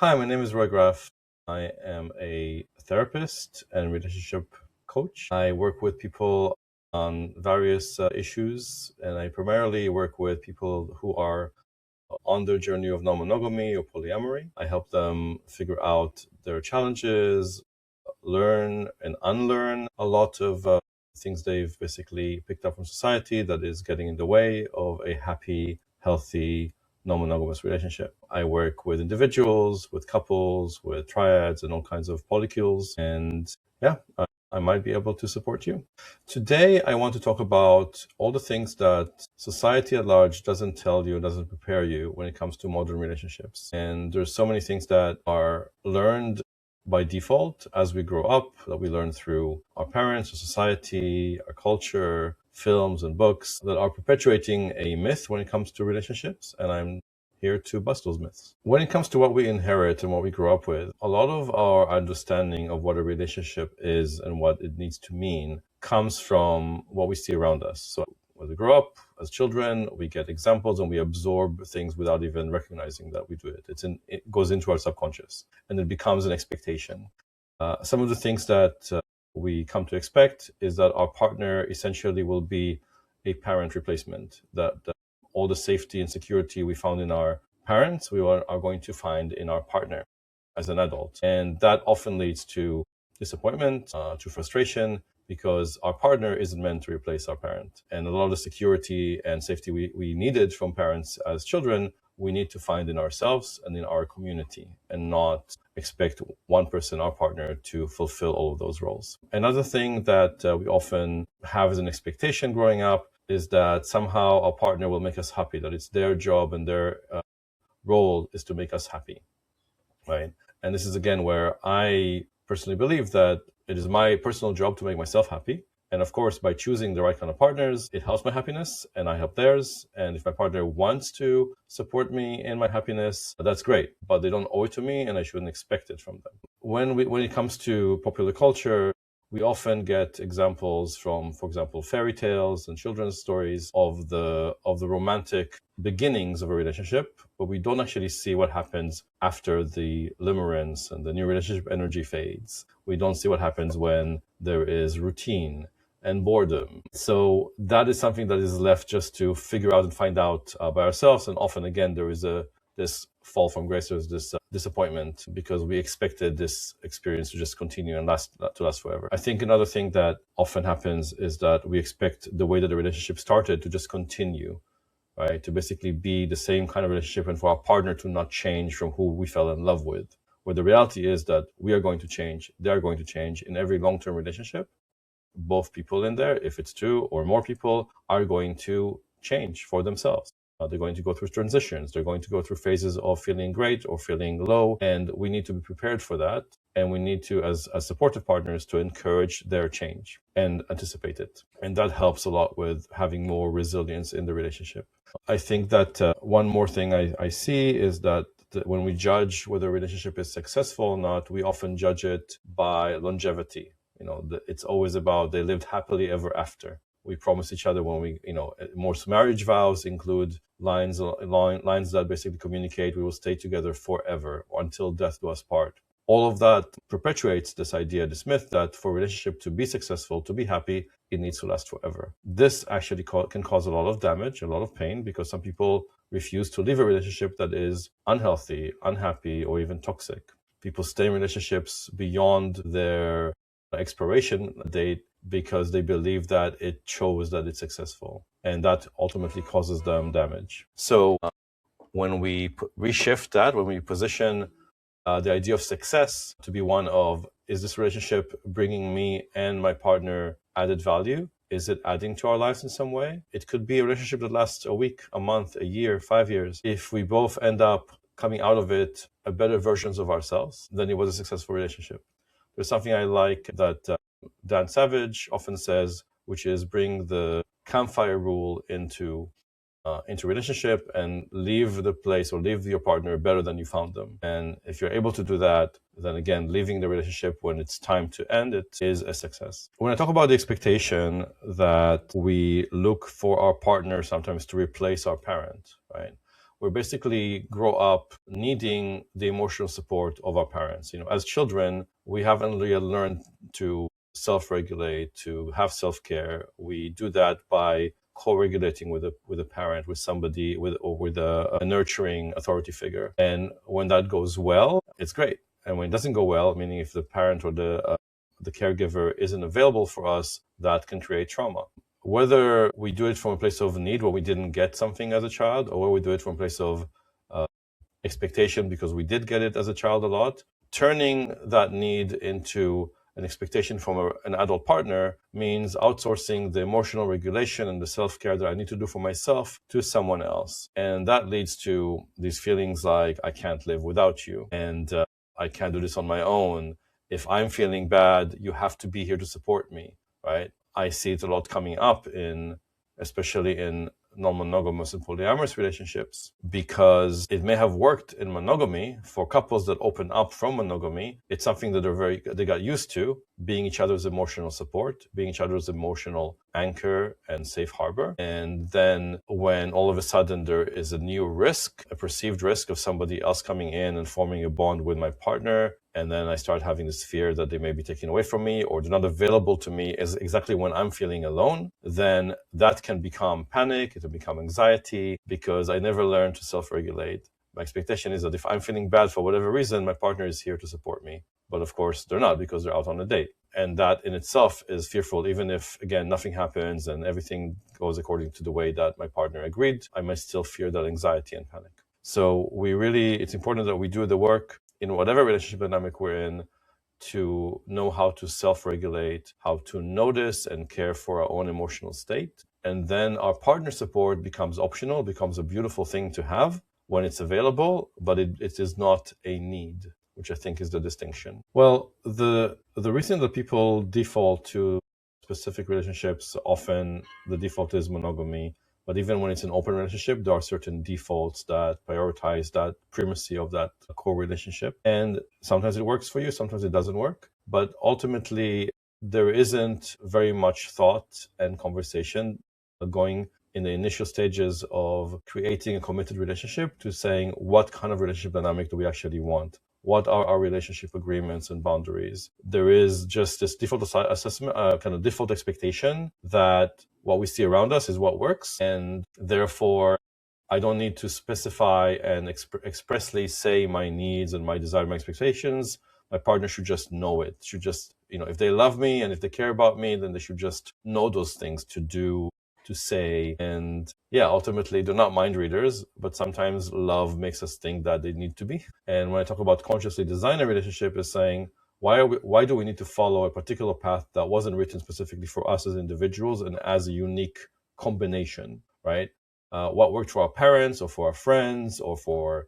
Hi, my name is Graff. I am a therapist and relationship coach. I work with people on various issues, and I primarily work with people who are on their journey of non-monogamy or polyamory. I help them figure out their challenges, learn and unlearn a lot of things they've basically picked up from society that is getting in the way of a happy, healthy, non-monogamous relationship. I work with individuals, with couples, with triads, and all kinds of polycules. And yeah, I might be able to support you. Today, I want to talk about all the things that society at large doesn't tell you, doesn't prepare you when it comes to modern relationships. And there's so many things that are learned by default as we grow up, that we learn through our parents, our society, our culture, films and books that are perpetuating a myth when it comes to relationships. And I'm here to bust those myths. When it comes to what we inherit and what we grow up with, a lot of our understanding of what a relationship is and what it needs to mean comes from what we see around us. So when we grow up as children, we get examples and we absorb things without even recognizing that we do it. It goes into our subconscious and it becomes an expectation. Some of the things that we come to expect is that our partner essentially will be a parent replacement, that all the safety and security we found in our parents, we are going to find in our partner as an adult. And that often leads to disappointment, to frustration, because our partner isn't meant to replace our parent. And a lot of the security and safety we needed from parents as children, we need to find in ourselves and in our community, and not expect one person, our partner, to fulfill all of those roles. Another thing that we often have as an expectation growing up is that somehow our partner will make us happy, that it's their job and their role is to make us happy, right? And this is again where I personally believe that it is my personal job to make myself happy. And of course, by choosing the right kind of partners, it helps my happipiness and I help theirs. And if my partner wants to support me in my happiness, that's great, but they don't owe it to me and I shouldn't expect it from them. When it comes to popular culture, we often get examples from, for example, fairy tales and children's stories of the romantic beginnings of a relationship, but we don't actually see what happens after the limerence and the new relationship energy fades. We don't see what happens when there is routine and boredom. So that is something that is left just to figure out and find out by ourselves. And often, again, there is this fall from grace, there's this disappointment because we expected this experience to just continue and last forever. I think another thing that often happens is that we expect the way that the relationship started to just continue, right? To basically be the same kind of relationship and for our partner to not change from who we fell in love with. Where the reality is that we are going to change, they are going to change in every long-term relationship. Both people in there, if it's two or more people, are going to change for themselves. They're going to go through transitions. They're going to go through phases of feeling great or feeling low. And we need to be prepared for that. And we need to, as supportive partners, to encourage their change and anticipate it. And that helps a lot with having more resilience in the relationship. I think that one more thing I see is that when we judge whether a relationship is successful or not, we often judge it by longevity. It's always about they lived happily ever after. We promise each other when we, most marriage vows include lines that basically communicate we will stay together forever or until death do us part. All of that perpetuates this idea, this myth that for a relationship to be successful, to be happy, it needs to last forever. This actually can cause a lot of damage, a lot of pain, because some people refuse to leave a relationship that is unhealthy, unhappy, or even toxic. People stay in relationships beyond their expiration date because they believe that it shows that it's successful, and that ultimately causes them damage. So when we reshift that, when we position the idea of success to be one of, is this relationship bringing me and my partner added value? Is it adding to our lives in some way? It could be a relationship that lasts a week, a month, a year, 5 years. If we both end up coming out of it better versions of ourselves, then it was a successful relationship. There's something I like that Dan Savage often says, which is bring the campfire rule into relationship and leave the place or leave your partner better than you found them. And if you're able to do that, then again, leaving the relationship when it's time to end it is a success. When I talk about the expectation that we look for our partner sometimes to replace our parent, right? we basically grow up needing the emotional support of our parents. As children, we haven't really learned to self-regulate, to have self-care. We do that by co-regulating with a parent, with somebody, with a nurturing authority figure. And when that goes well, it's great. And when it doesn't go well, meaning if the parent or the caregiver isn't available for us, that can create trauma. Whether we do it from a place of need, where we didn't get something as a child, or where we do it from a place of expectation because we did get it as a child a lot, turning that need into an expectation from an adult partner means outsourcing the emotional regulation and the self-care that I need to do for myself to someone else. And that leads to these feelings like, I can't live without you, and I can't do this on my own. If I'm feeling bad, you have to be here to support me, right? I see it a lot coming up especially in non-monogamous and polyamorous relationships, because it may have worked in monogamy for couples that open up from monogamy. It's something that they got used to, being each other's emotional support, being each other's emotional anchor and safe harbor. And then when all of a sudden there is a new risk, a perceived risk of somebody else coming in and forming a bond with my partner, and then I start having this fear that they may be taken away from me or they're not available to me is exactly when I'm feeling alone, then that can become panic, it can become anxiety, because I never learned to self-regulate. My expectation is that if I'm feeling bad for whatever reason, my partner is here to support me. But of course, they're not, because they're out on a date. And that in itself is fearful. Even if, again, nothing happens and everything goes according to the way that my partner agreed, I might still fear that anxiety and panic. So it's important that we do the work in whatever relationship dynamic we're in to know how to self-regulate, how to notice and care for our own emotional state. And then our partner support becomes optional, becomes a beautiful thing to have when it's available, but it is not a need, which I think is the distinction. Well, the reason that people default to specific relationships, often the default is monogamy. But even when it's an open relationship, there are certain defaults that prioritize that primacy of that core relationship. And sometimes it works for you, sometimes it doesn't work. But ultimately, there isn't very much thought and conversation going in the initial stages of creating a committed relationship to saying, what kind of relationship dynamic do we actually want? What are our relationship agreements and boundaries? There is just this default assessment, kind of default expectation that what we see around us is what works. And therefore, I don't need to specify and expressly say my needs and my desire, my expectations. My partner should just know it. Should just, if they love me and if they care about me, then they should just know those things to do, to say. And yeah, ultimately they're not mind readers, but sometimes love makes us think that they need to be. And when I talk about consciously design a relationship, is saying, why do we need to follow a particular path that wasn't written specifically for us as individuals and as a unique combination, right? What worked for our parents or for our friends or for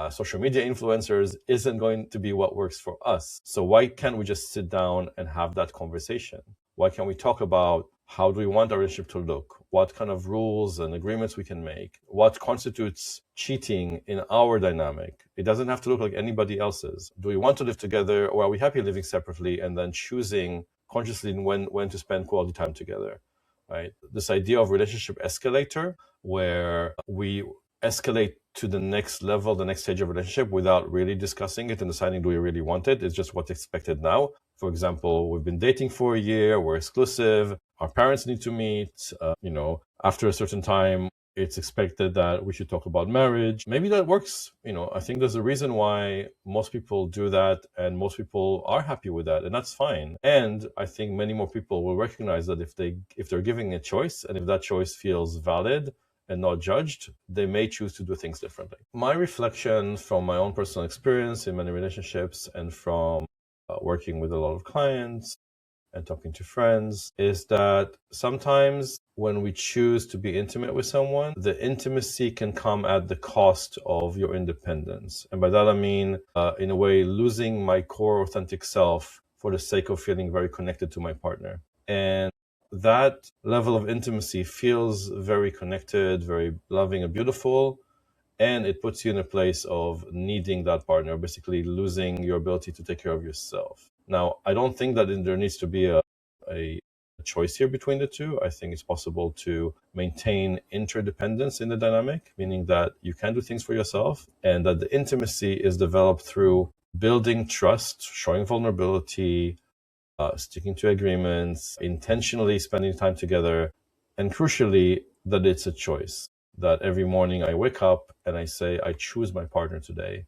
social media influencers isn't going to be what works for us. So why can't we just sit down and have that conversation? Why can't we talk about how do we want our relationship to look? What kind of rules and agreements we can make? What constitutes cheating in our dynamic? It doesn't have to look like anybody else's. Do we want to live together, or are we happy living separately and then choosing consciously when to spend quality time together, right? This idea of relationship escalator, where we escalate to the next level, the next stage of relationship without really discussing it and deciding, do we really want it? It's just what's expected now. For example, we've been dating for a year, we're exclusive, our parents need to meet, after a certain time, it's expected that we should talk about marriage. Maybe that works. I think there's a reason why most people do that and most people are happy with that, and that's fine. And I think many more people will recognize that if they're giving a choice and if that choice feels valid and not judged, they may choose to do things differently. My reflection from my own personal experience in many relationships and from working with a lot of clients and talking to friends is that sometimes when we choose to be intimate with someone, the intimacy can come at the cost of your independence. And by that I mean, in a way, losing my core authentic self for the sake of feeling very connected to my partner. And that level of intimacy feels very connected, very loving and beautiful. And it puts you in a place of needing that partner, basically losing your ability to take care of yourself. Now, I don't think that there needs to be a choice here between the two. I think it's possible to maintain interdependence in the dynamic, meaning that you can do things for yourself and that the intimacy is developed through building trust, showing vulnerability, sticking to agreements, intentionally spending time together, and crucially, that it's a choice. That every morning I wake up and I say, I choose my partner today.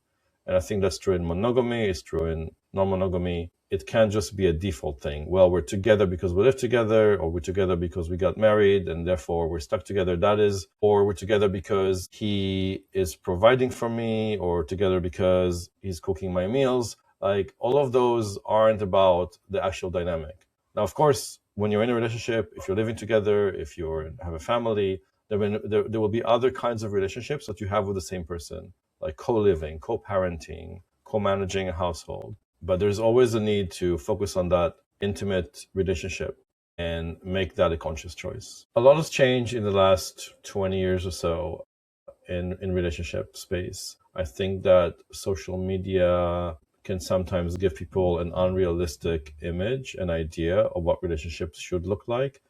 And I think that's true in monogamy, it's true in non-monogamy. It can't just be a default thing. Well, we're together because we live together, or we're together because we got married and therefore we're stuck together. That is, or we're together because he is providing for me, or together because he's cooking my meals. Like, all of those aren't about the actual dynamic. Now, of course, when you're in a relationship, if you're living together, if you have a family, there will be other kinds of relationships that you have with the same person, like co-living, co-parenting, co-managing a household. But there's always a need to focus on that intimate relationship and make that a conscious choice. A lot has changed in the last 20 years or so in relationship space. I think that social media can sometimes give people an unrealistic image, an idea of what relationships should look like.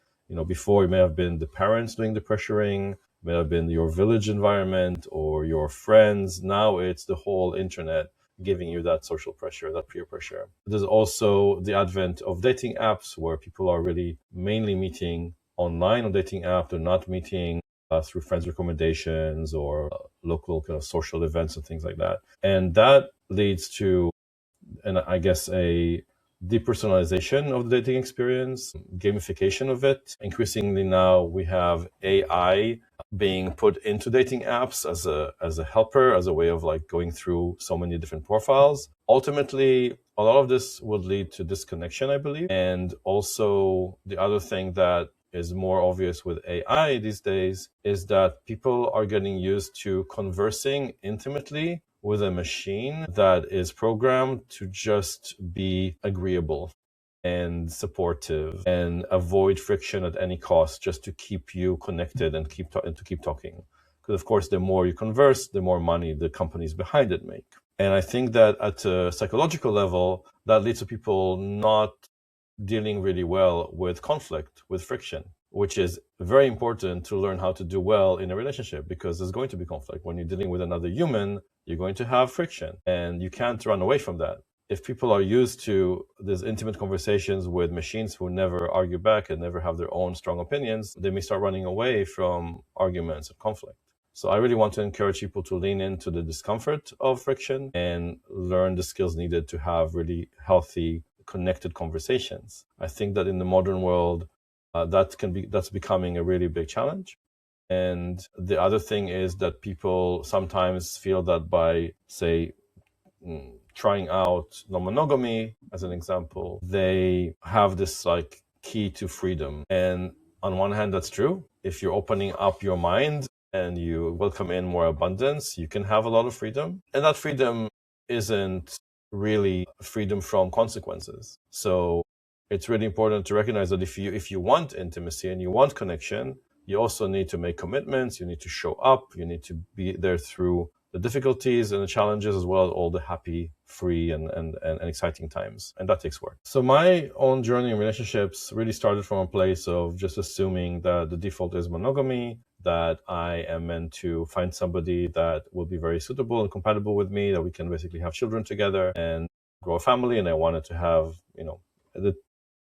Before, it may have been the parents doing the pressuring, may have been your village environment or your friends. Now it's the whole internet giving you that social pressure, that peer pressure. There's also the advent of dating apps where people are really mainly meeting online on dating app. They're not meeting through friends' recommendations or local kind of social events and things like that. And that leads to, and I guess, a depersonalization of the dating experience, gamification of it. Increasingly now we have AI being put into dating apps as a helper, as a way of like going through so many different profiles. Ultimately, a lot of this would lead to disconnection, I believe. And also the other thing that is more obvious with AI these days is that people are getting used to conversing intimately with a machine that is programmed to just be agreeable and supportive and avoid friction at any cost, just to keep you connected and to keep talking. Because of course, the more you converse, the more money the companies behind it make. And I think that at a psychological level, that leads to people not dealing really well with conflict, with friction, which is very important to learn how to do well in a relationship, because there's going to be conflict. When you're dealing with another human, you're going to have friction, and you can't run away from that. If people are used to these intimate conversations with machines who never argue back and never have their own strong opinions, they may start running away from arguments and conflict. So I really want to encourage people to lean into the discomfort of friction and learn the skills needed to have really healthy, connected conversations. I think that in the modern world, that's becoming a really big challenge. And the other thing is that people sometimes feel that by, say, trying out non-monogamy as an example, they have this like key to freedom. And on one hand, that's true. If you're opening up your mind and you welcome in more abundance, you can have a lot of freedom. And that freedom isn't really freedom from consequences. So it's really important to recognize that if you want intimacy and you want connection, you also need to make commitments, you need to show up, you need to be there through the difficulties and the challenges, as well as all the happy, free, and exciting times. And that takes work. So my own journey in relationships really started from a place of just assuming that the default is monogamy, that I am meant to find somebody that will be very suitable and compatible with me, that we can basically have children together and grow a family. And I wanted to have,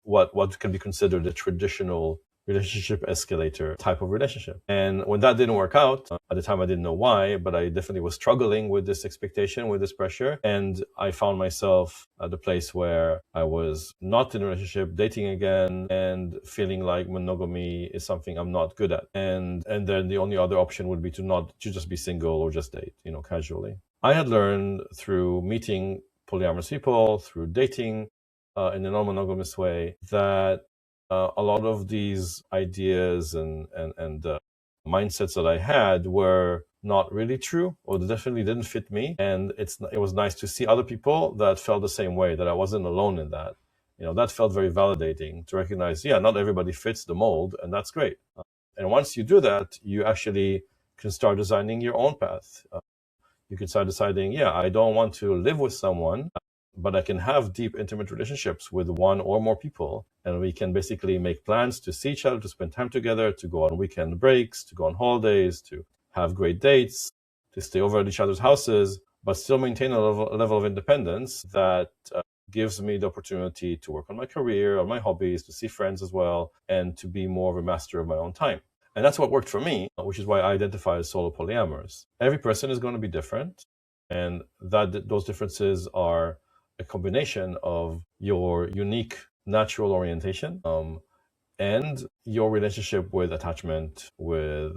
what can be considered a traditional relationship escalator type of relationship. And when that didn't work out, at the time I didn't know why, but I definitely was struggling with this expectation, with this pressure. And I found myself at the place where I was not in a relationship, dating again, and feeling like monogamy is something I'm not good at. And then the only other option would be to just be single or just date, casually. I had learned through meeting polyamorous people, through dating in a non-monogamous way, that a lot of these ideas and mindsets that I had were not really true, or they definitely didn't fit me. And it was nice to see other people that felt the same way, that I wasn't alone in that. That felt very validating to recognize, not everybody fits the mold, and that's great. And once you do that, you actually can start designing your own path. You can start deciding, I don't want to live with someone but I can have deep, intimate relationships with one or more people. And we can basically make plans to see each other, to spend time together, to go on weekend breaks, to go on holidays, to have great dates, to stay over at each other's houses, but still maintain a level of independence that gives me the opportunity to work on my career, on my hobbies, to see friends as well, and to be more of a master of my own time. And that's what worked for me, which is why I identify as solo polyamorous. Every person is going to be different, and those differences are a combination of your unique natural orientation and your relationship with attachment, with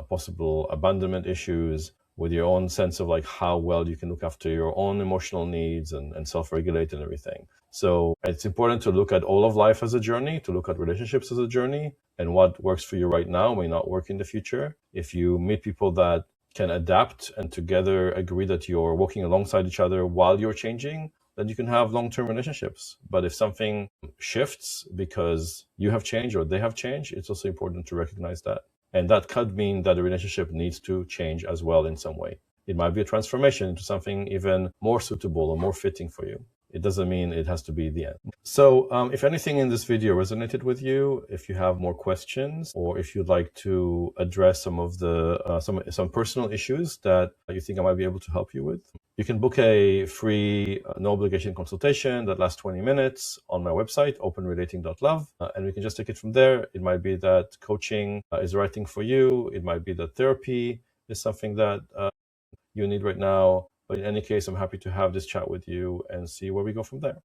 possible abandonment issues, with your own sense of like how well you can look after your own emotional needs and self-regulate and everything. So it's important to look at all of life as a journey, to look at relationships as a journey, and what works for you right now may not work in the future. If you meet people that can adapt and together agree that you're walking alongside each other while you're changing, then you can have long-term relationships. But if something shifts because you have changed or they have changed, it's also important to recognize that. And that could mean that the relationship needs to change as well in some way. It might be a transformation into something even more suitable or more fitting for you. It doesn't mean it has to be the end. So if anything in this video resonated with you, if you have more questions, or if you'd like to address some of the some personal issues that you think I might be able to help you with, you can book a free no obligation consultation that lasts 20 minutes on my website, openrelating.love, and we can just take it from there. It might be that coaching is the right thing for you. It might be that therapy is something that you need right now. But in any case, I'm happy to have this chat with you and see where we go from there.